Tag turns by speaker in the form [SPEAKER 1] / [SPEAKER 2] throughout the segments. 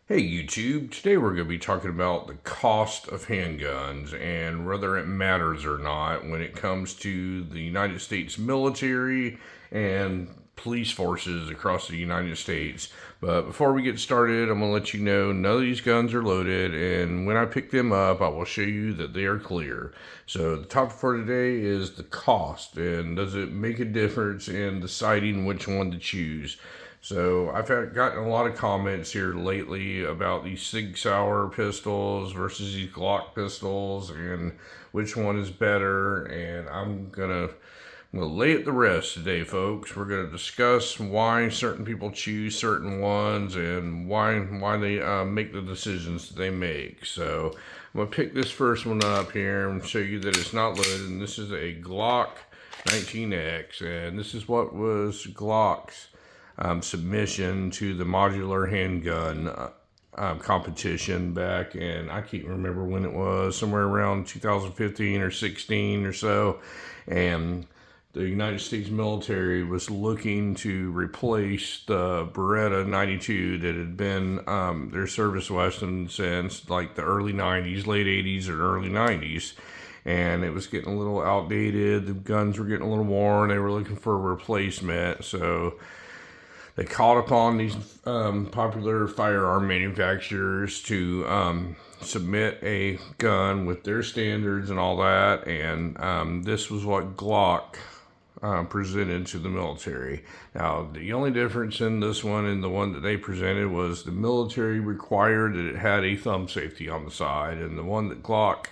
[SPEAKER 1] Hey YouTube, today we're going to be talking about the cost of handguns and whether it matters or not when it comes to the United States military and police forces across the United States. But before we get started, I'm going to let you know none of these guns are loaded, and when I pick them up, I will show you that they are clear. So the topic for today is the cost, and does it make a difference in deciding which one to choose? So I've gotten a lot of comments here lately about these SIG Sauer pistols versus these Glock pistols and which one is better. And I'm gonna lay it to rest today, folks. We're gonna discuss why certain people choose certain ones and why they make the decisions that they make. So I'm gonna pick this first one up here and show you that it's not loaded. And this is a Glock 19X, and this is what was Glock's submission to the modular handgun competition back in, I can't remember when it was, somewhere around 2015 or 16 or so. And the United States military was looking to replace the Beretta 92 that had been their service weapon since like the early 90s, late 80s or early 90s. And it was getting a little outdated. The guns were getting a little worn. They were looking for a replacement. So they called upon these popular firearm manufacturers to submit a gun with their standards and all that. And this was what Glock presented to the military. Now, the only difference in this one and the one that they presented was the military required that it had a thumb safety on the side, and the one that Glock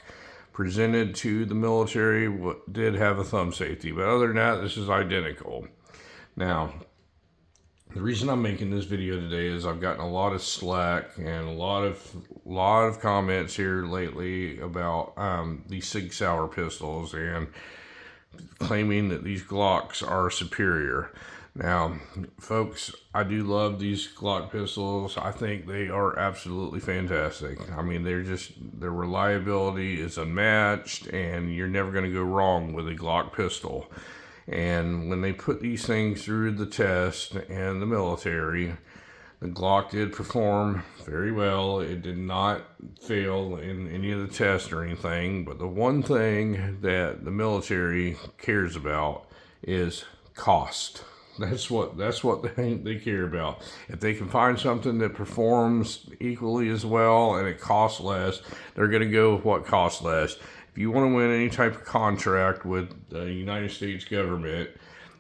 [SPEAKER 1] presented to the military did have a thumb safety. But other than that, this is identical. Now, the reason I'm making this video today is I've gotten a lot of slack and a lot of comments here lately about these SIG Sauer pistols and claiming that these Glocks are superior. Now, folks, I do love these Glock pistols. I think they are absolutely fantastic. I mean, their reliability is unmatched, and you're never going to go wrong with a Glock pistol. And when they put these things through the test and the military, the Glock did perform very well. It did not fail in any of the tests or anything. But the one thing that the military cares about is cost. That's what they care about. If they can find something that performs equally as well and it costs less, they're going to go with what costs less. If you want to win any type of contract with the United States government,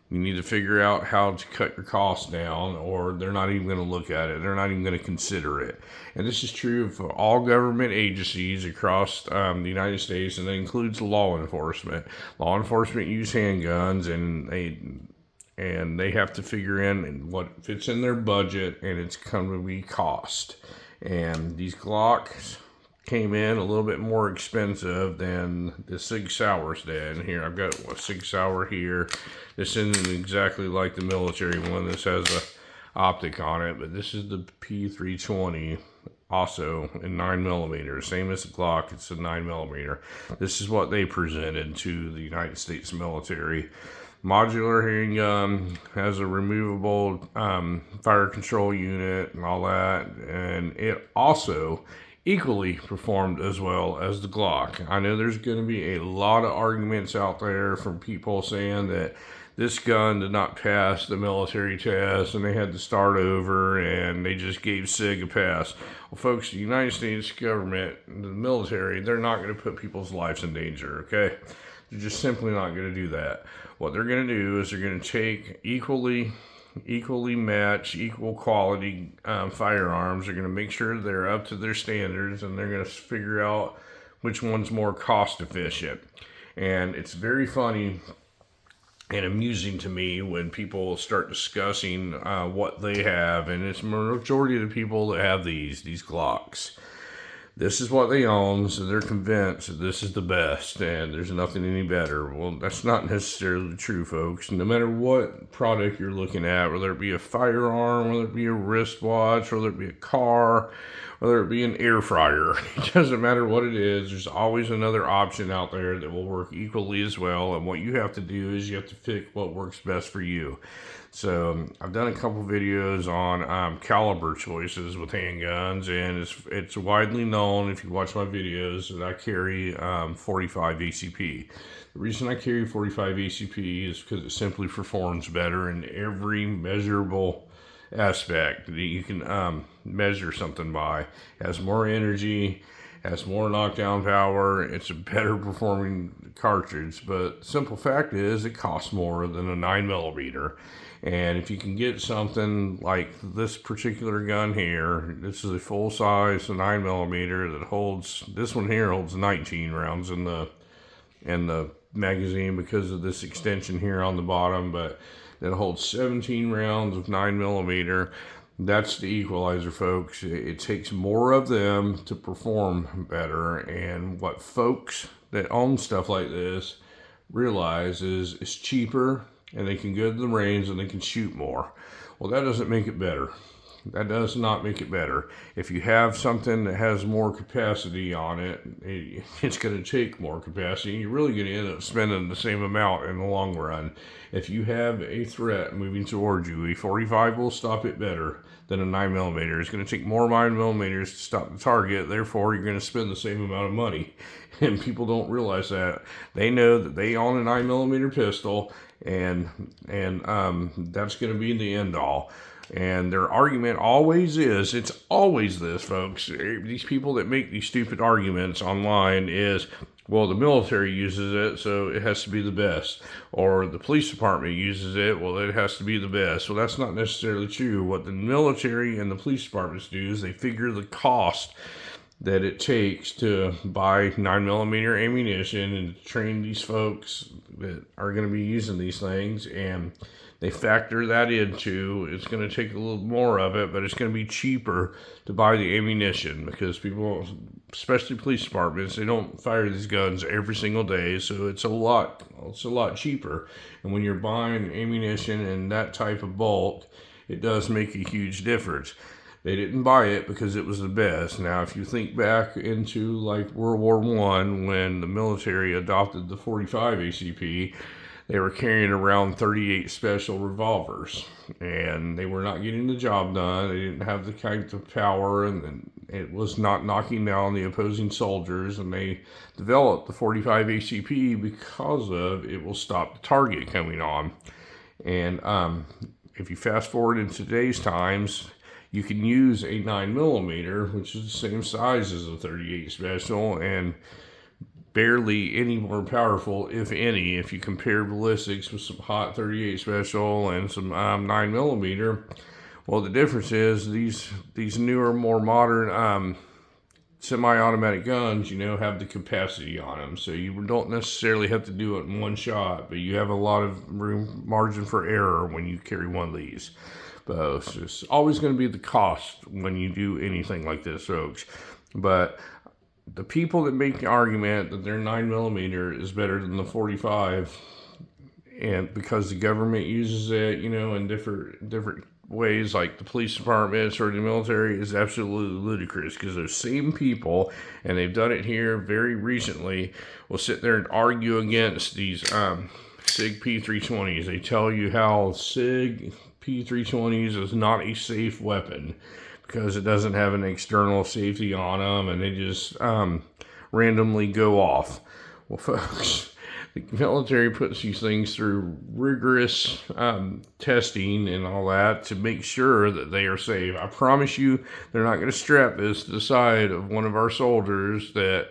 [SPEAKER 1] you need to figure out how to cut your costs down, or they're not even going to look at it. They're not even going to consider it. And this is true for all government agencies across the United States, and that includes law enforcement. Law enforcement use handguns, and they have to figure in what fits in their budget, and it's going to be cost. And these Glocks came in a little bit more expensive than the SIG Sauers did. And here I've got a SIG Sauer here. This isn't exactly like the military one. This has a optic on it, but this is the P320, also in 9mm, same as the Glock. It's a 9mm. This is what they presented to the United States military. Modular handgun has a removable fire control unit and all that, and it also equally performed as well as the Glock. I know there's going to be a lot of arguments out there from people saying that this gun did not pass the military test and they had to start over and they just gave SIG a pass. Well, folks, the United States government, the military, they're not going to put people's lives in danger, okay? They're just simply not going to do that. What they're going to do is they're going to take equally matched, equal quality firearms. They're going to make sure they're up to their standards, and they're going to figure out which one's more cost efficient. And it's very funny and amusing to me when people start discussing what they have, and it's majority of the people that have these Glocks. This is what they own, so they're convinced that this is the best and there's nothing any better. Well, that's not necessarily true, folks. No matter what product you're looking at, whether it be a firearm, whether it be a wristwatch, whether it be a car, whether it be an air fryer, it doesn't matter what it is. There's always another option out there that will work equally as well. And what you have to do is you have to pick what works best for you. So I've done a couple videos on caliber choices with handguns, and it's widely known if you watch my videos that I carry 45 ACP. The reason I carry 45 ACP is because it simply performs better in every measurable aspect that you can measure something by. It has more energy, has more knockdown power, it's a better performing cartridge, but simple fact is it costs more than a 9mm. And if you can get something like this particular gun here, this is a full size 9mm that holds, this one here holds 19 rounds in the magazine because of this extension here on the bottom, but that holds 17 rounds of 9mm. That's the equalizer, folks. It takes more of them to perform better, and what folks that own stuff like this realize is it's cheaper and they can go to the range and they can shoot more. Well, that doesn't make it better. That does not make it better. If you have something that has more capacity on it, it's going to take more capacity. You're really going to end up spending the same amount in the long run. If you have a threat moving towards you, a 45 will stop it better than a 9mm. It's going to take more 9mm to stop the target. Therefore, you're going to spend the same amount of money. And people don't realize that. They know that they own a 9mm pistol, and that's going to be the end all. And their argument always is, it's always this, folks. These people that make these stupid arguments online is, well, the military uses it, so it has to be the best. Or the police department uses it, well, it has to be the best. Well, that's not necessarily true. What the military and the police departments do is they figure the cost that it takes to buy 9mm ammunition and to train these folks that are going to be using these things, and they factor that into, it's going to take a little more of it, but it's going to be cheaper to buy the ammunition because people, especially police departments, they don't fire these guns every single day, so it's a lot cheaper. And when you're buying ammunition in that type of bulk, it does make a huge difference. They didn't buy it because it was the best. Now, if you think back into like World War I, when the military adopted the 45 ACP, they were carrying around 38 special revolvers, and they were not getting the job done. They didn't have the kind of power, and it was not knocking down the opposing soldiers, and they developed the 45 ACP because of it will stop the target coming on. And if you fast forward in today's times, you can use a 9mm, which is the same size as a 38 special, and barely any more powerful, if any, if you compare ballistics with some hot 38 special and some 9mm. Well, the difference is these newer, more modern semi-automatic guns, have the capacity on them, so you don't necessarily have to do it in one shot, but you have a lot of margin for error when you carry one of these. But it's always going to be the cost when you do anything like this, folks. But the people that make the argument that their 9mm is better than the 45, and because the government uses it, in different ways, like the police departments or the military, is absolutely ludicrous, because those same people, and they've done it here very recently, will sit there and argue against these SIG P320s. They tell you how SIG P320s is not a safe weapon because it doesn't have an external safety on them, and they just randomly go off. Well, folks, the military puts these things through rigorous testing and all that to make sure that they are safe. I promise you, they're not going to strap this to the side of one of our soldiers that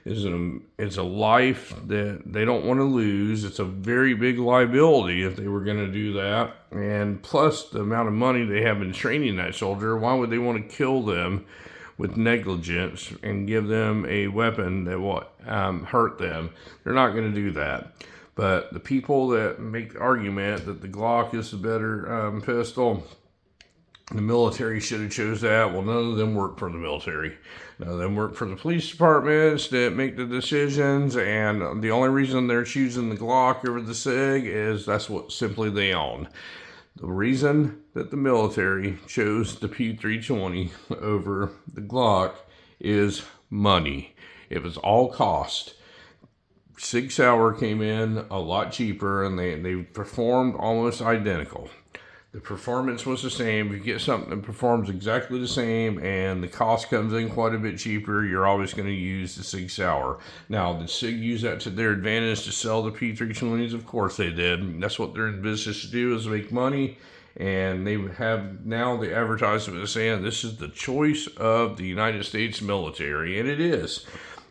[SPEAKER 1] it's a life that they don't want to lose. It's a very big liability if they were going to do that. And plus the amount of money they have in training that soldier, why would they want to kill them with negligence and give them a weapon that will hurt them? They're not going to do that. But the people that make the argument that the Glock is the better pistol, the military should have chose that. Well, none of them work for the military. None of them work for the police departments that make the decisions, and the only reason they're choosing the Glock over the SIG is that's what simply they own. The reason that the military chose the P320 over the Glock is money. It was all cost. SIG Sauer came in a lot cheaper, and they performed almost identical. The performance was the same. If you get something that performs exactly the same and the cost comes in quite a bit cheaper, you're always going to use the SIG Sauer. Now, did SIG use that to their advantage to sell the P320s? Of course they did. That's what they're in business to do, is make money. And they have now the advertisement saying this is the choice of the United States military, and it is.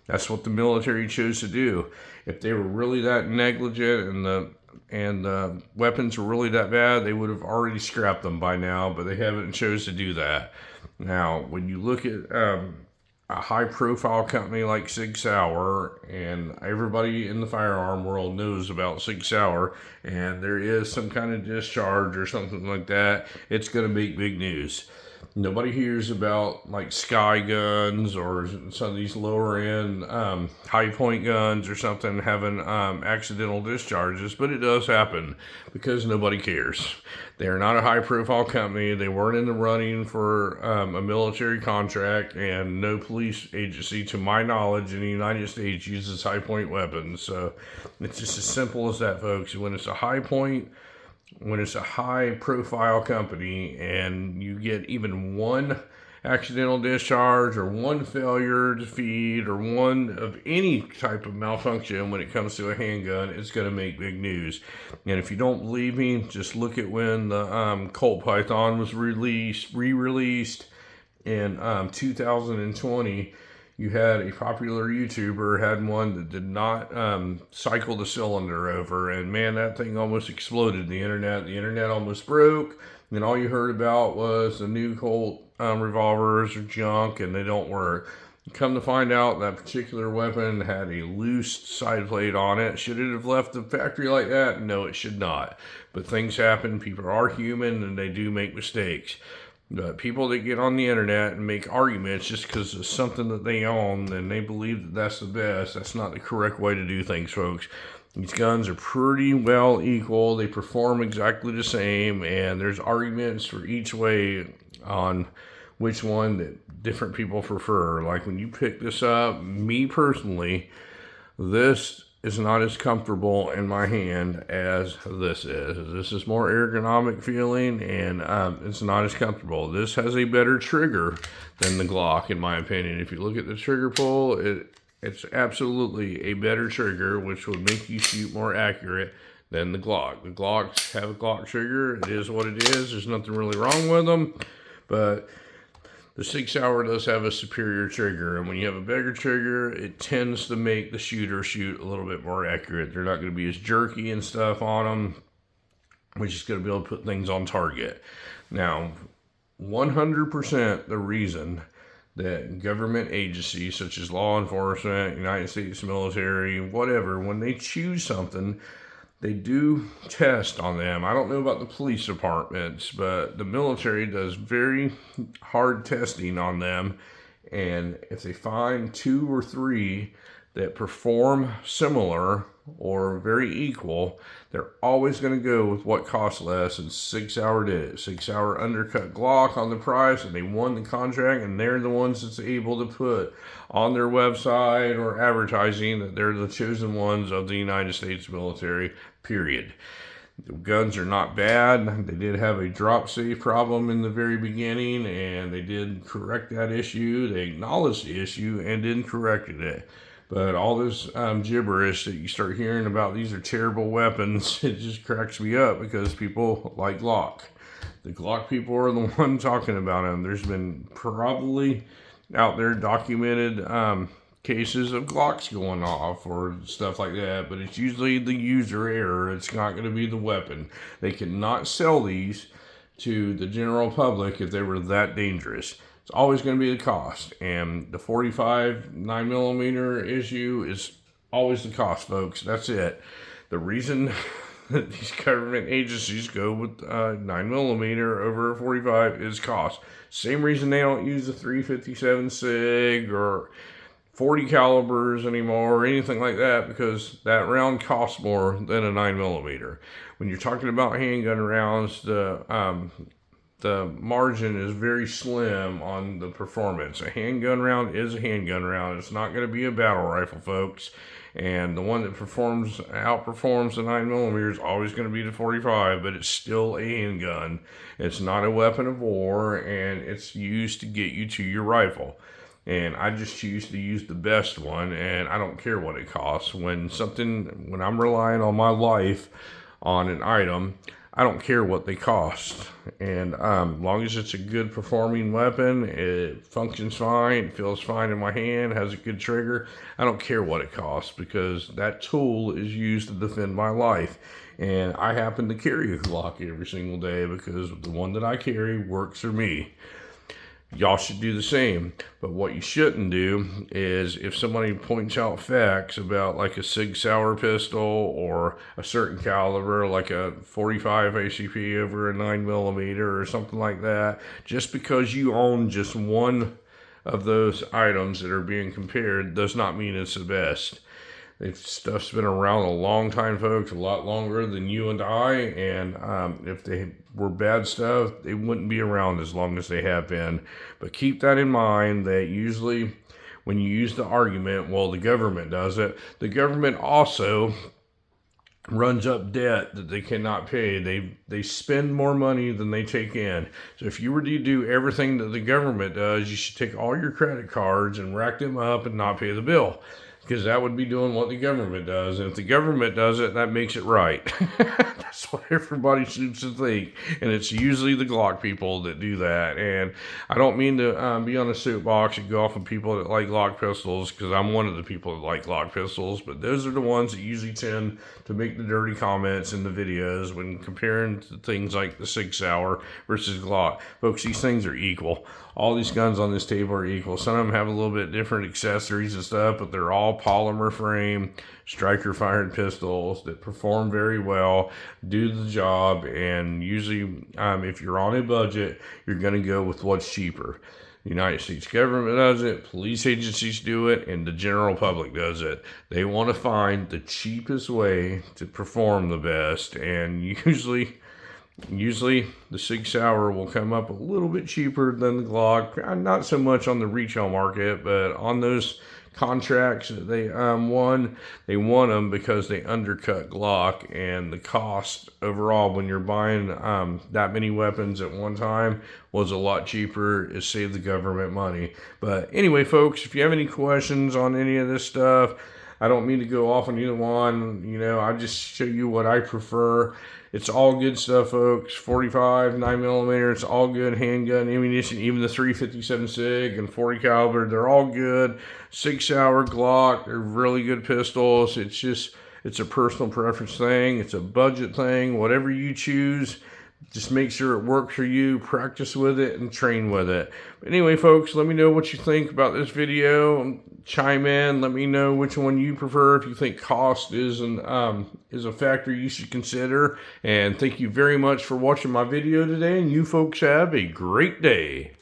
[SPEAKER 1] That's what the military chose to do. If they were really that negligent and the weapons were really that bad, they would have already scrapped them by now, but they haven't chose to do that. Now, when you look at a high-profile company like SIG Sauer, and everybody in the firearm world knows about SIG Sauer, and there is some kind of discharge or something like that, it's going to make big news. Nobody hears about like Sky guns or some of these lower end high point guns or something having accidental discharges, but it does happen because nobody cares. They're not a high profile company. They weren't in the running for a military contract, and no police agency, to my knowledge, in the United States uses high point weapons. So it's just as simple as that, folks. When it's a high profile company and you get even one accidental discharge or one failure to feed or one of any type of malfunction when it comes to a handgun, it's going to make big news. And if you don't believe me, just look at when the Colt Python was re-released in 2020. You had a popular YouTuber had one that did not cycle the cylinder over, and man, that thing almost exploded the internet. The internet almost broke, and all you heard about was the new Colt revolvers are junk and they don't work. Come to find out, that particular weapon had a loose side plate on it. Should it have left the factory like that? No, it should not. But things happen. People are human and they do make mistakes. But people that get on the internet and make arguments just because of something that they own and they believe that that's the best, that's not the correct way to do things, folks. These guns are pretty well equal. They perform exactly the same, and there's arguments for each way on which one that different people prefer. Like when you pick this up, me personally, this is not as comfortable in my hand as this is. This is more ergonomic feeling, and it's not as comfortable. This has a better trigger than the Glock, in my opinion. If you look at the trigger pull, it's absolutely a better trigger, which would make you shoot more accurate than the Glock. The Glocks have a Glock trigger. It is what it is. There's nothing really wrong with them, but the SIG Sauer does have a superior trigger, and when you have a bigger trigger, it tends to make the shooter shoot a little bit more accurate. They're not going to be as jerky and stuff on them, which is going to be able to put things on target. Now, 100% the reason that government agencies such as law enforcement, United States military, whatever, when they choose something, they do test on them. I don't know about the police departments, but the military does very hard testing on them. And if they find 2 or 3 that perform similar or very equal, they're always going to go with what costs less, and SIG Sauer did it. SIG Sauer undercut Glock on the price, and they won the contract, and they're the ones that's able to put on their website or advertising that they're the chosen ones of the United States military, period. The guns are not bad. They did have a drop safe problem in the very beginning, and they did correct that issue. They acknowledged the issue and then corrected it. But all this gibberish that you start hearing about, these are terrible weapons, it just cracks me up because people like Glock. The Glock people are the one talking about them. There's been probably out there documented cases of Glocks going off or stuff like that, but it's usually the user error. It's not going to be the weapon. They cannot sell these to the general public if they were that dangerous. It's always going to be the cost, and the 45 9mm issue is always the cost, folks. That's it. The reason that these government agencies go with 9mm over a 45 is cost. Same reason they don't use the 357 SIG or 40 calibers anymore or anything like that, because that round costs more than a 9mm. When you're talking about handgun rounds, the the margin is very slim on the performance. A handgun round is a handgun round. It's not going to be a battle rifle, folks. And the one that outperforms the 9mm is always going to be the 45, but it's still a handgun. It's not a weapon of war, and it's used to get you to your rifle. And I just choose to use the best one, and I don't care what it costs. When I'm relying on my life on an item, I don't care what they cost. And as long as it's a good performing weapon, it functions fine, it feels fine in my hand, has a good trigger, I don't care what it costs, because that tool is used to defend my life. And I happen to carry a Glock every single day because the one that I carry works for me. Y'all should do the same. But what you shouldn't do is, if somebody points out facts about like a SIG Sauer pistol or a certain caliber, like a 45 ACP over a 9mm or something like that, just because you own just one of those items that are being compared does not mean it's the best. This stuff's been around a long time, folks, a lot longer than you and I, and if they were bad stuff, they wouldn't be around as long as they have been. But keep that in mind, that usually when you use the argument, well, the government does it, the government also runs up debt that they cannot pay. They spend more money than they take in. So if you were to do everything that the government does, you should take all your credit cards and rack them up and not pay the bill, because that would be doing what the government does. And if the government does it, that makes it right. That's what everybody seems to think. And it's usually the Glock people that do that. And I don't mean to be on a soapbox and go off on people that like Glock pistols, because I'm one of the people that like Glock pistols. But those are the ones that usually tend to make the dirty comments in the videos when comparing to things like the SIG Sauer versus Glock. Folks, these things are equal. All these guns on this table are equal. Some of them have a little bit different accessories and stuff, but they're all polymer frame, striker fired pistols that perform very well, do the job, and usually if you're on a budget, you're going to go with what's cheaper. The United States government does it, police agencies do it, and the general public does it. They want to find the cheapest way to perform the best, and usually the SIG Sauer will come up a little bit cheaper than the Glock. Not so much on the retail market, but on those contracts that they won them because they undercut Glock, and the cost overall when you're buying that many weapons at one time was a lot cheaper. It saved the government money. But anyway, folks, if you have any questions on any of this stuff, I don't mean to go off on either one. I just show you what I prefer. It's all good stuff, folks. 45, 9mm, it's all good handgun ammunition. Even the 357 SIG and 40 caliber, they're all good. SIG Sauer, Glock, they're really good pistols. It's a personal preference thing. It's a budget thing. Whatever you choose, just make sure it works for you. Practice with it and train with it. But anyway, folks, let me know what you think about this video. Chime in. Let me know which one you prefer. If you think cost is a factor you should consider. And thank you very much for watching my video today. And you folks have a great day.